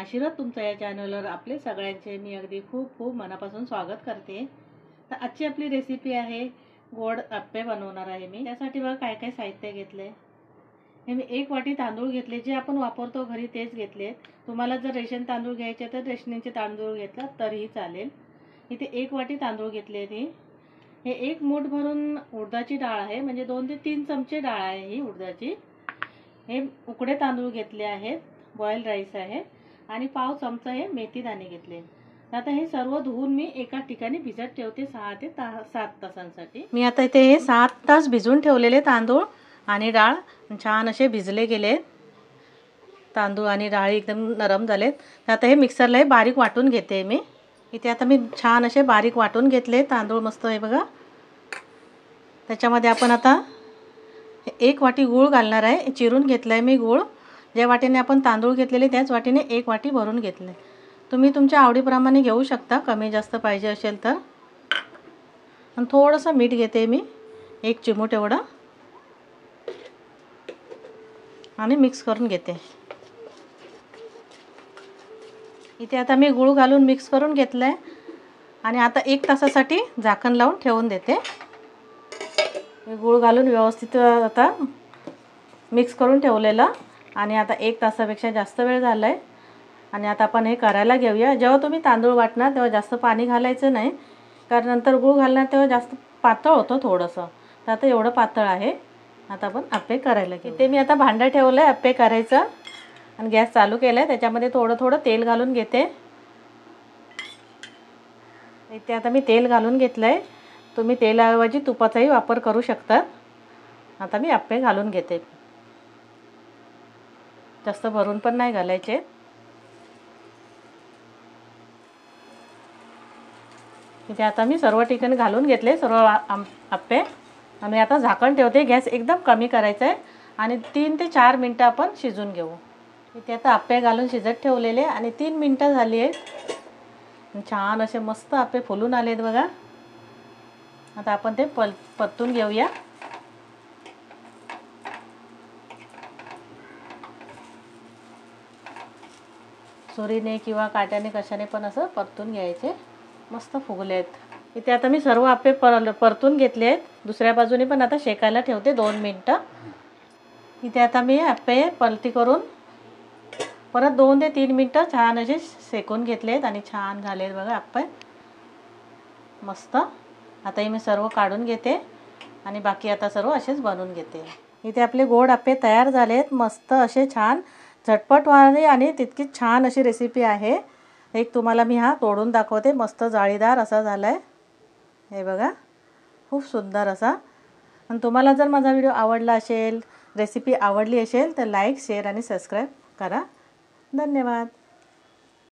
आशीर्वाद तुमचा या चॅनलवर आपले सगळ्यांचे मी अगदी खूप खूप मनापासून स्वागत करते। तर आजची आपली रेसिपी आहे गोड अप्पे बनवणार आहे मी। त्यासाठी बघा काय काय साहित्य घेतले। हे मी 1 वाटी तांदूळ घेतले, जे आपण वापरतो घरी तेच घेतले। तुम्हाला जर रेशन तांदूळ घ्यायचे तर रेशनिंगचे तांदूळ घेतला तरीही चालेल। इथे 1 वाटी तांदूळ घेतले ती। हे 1 मूठ भरून उडदाची डाळ आहे, म्हणजे 2 ते 3 चमचे डाळ आहे ही उडदाची। हे उकडे तांदूळ घेतले आहेत, बॉईल राईस आहे, आणि पाव चमचा हे मेथी दाणे घेतले। आता हे सर्व धुवून मी एका ठिकाणी भिजत ठेवते 6 ते 7 तासांसाठी। मी आता इथे हे 7 तास भिजून ठेवलेले तांदूळ आणि डाळ छान असे भिजले गेले। तांदूळ आणि डाळ एकदम नरम झालेत। आता हे मिक्सरला बारीक वाटून घेते मी। इथे आता मी छान असे बारीक वाटून घेतले तांदूळ, मस्त आहे बघा। त्याच्यामध्ये आपण आता 1 वाटी गूळ घालणार आहे। चिरून घेतलाय मी गूळ। ज्या वाटीने आपण तांदूळ घेतलेले त्याच वाटीने 1 वाटी भरून घेतले। तुम्ही तुमच्या आवडीप्रमाणे घेऊ शकता, कमी जास्त पाहिजे असेल तर। आणि थोडंसं मीठ घेते मी, 1 चिमूट एवढं, आणि मिक्स करून घेते। इथे आता मी गूळ घालून मिक्स करून घेतलंय आणि आता 1 तासासाठी झाकण लावून ठेवून देते। गूळ घालून व्यवस्थित आता मिक्स करून ठेवलेलं, आणि आता 1 तासापेक्षा जास्त वेळ झालाय। आणि आता आपण हे करायला घेऊया। जेव्हा तुम्ही तांदूळ वाटणार तेव्हा जास्त पाणी घालायचं नाही, कारण नंतर गूळ घालणार तेव्हा जास्त पातळ होतं थोडंसं। तर आता एवढं पातळ आहे। आता आपण अप्पे करायला घेऊ। इथे मी आता भांडं ठेवलं आहे अप्पे करायचं, आणि गॅस चालू केला आहे। त्याच्यामध्ये थोडं थोडं तेल घालून घेते। इथे आता मी तेल घालून घेतलं आहे। तुम्ही तेलाऐवजी तुपाचाही वापर करू शकता। आता मी अप्पे घालून घेते, जास्त भरून पण नाही घालायचे। इथे आता मी सर्व ठिकाणी घालून घेतले सर्व अप्पे, आणि आता झाकण ठेवते। गॅस एकदम कमी करायचा आहे, आणि 3 ते 4 मिनिटं आपण शिजून घेऊ। इथे आता अप्पे घालून शिजत ठेवलेले, आणि 3 मिनिटं झाली आहेत। छान असे मस्त अप्पे फुलून आलेत बघा। आता आपण ते परतून घेऊया। सुरीने किंवा काट्याने कशाने पण असं परतून घ्यायचे। मस्त फुगलेत। इथे आता मी सर्व अप्पे परतून घेतले आहेत। दुसऱ्या बाजूने पण आता शेकायला ठेवते 2 मिनिटं। इथे आता मी अप्पे पलटी करून परत 2 ते 3 मिनिटं छान असे शेकून घेतलेत, आणि छान झालेत बघा अप्पे मस्त। आता हे मी सर्व काढून घेते, आणि बाकी आता सर्व असेच बनवून घेते। इथे आपले गोड अप्पे तयार झालेत, मस्त असे छान झटपटवाणी, आणि तितकीच छान अशी रेसिपी आहे। एक तुम्हाला मी हा तोडून दाखवते, मस्त जाळीदार असा झालाय हे बघा, खूप सुंदर असा। आणि तुम्हाला जर माझा व्हिडिओ आवडला असेल, रेसिपी आवडली असेल, तर लाईक, शेअर आणि सबस्क्राईब करा। धन्यवाद।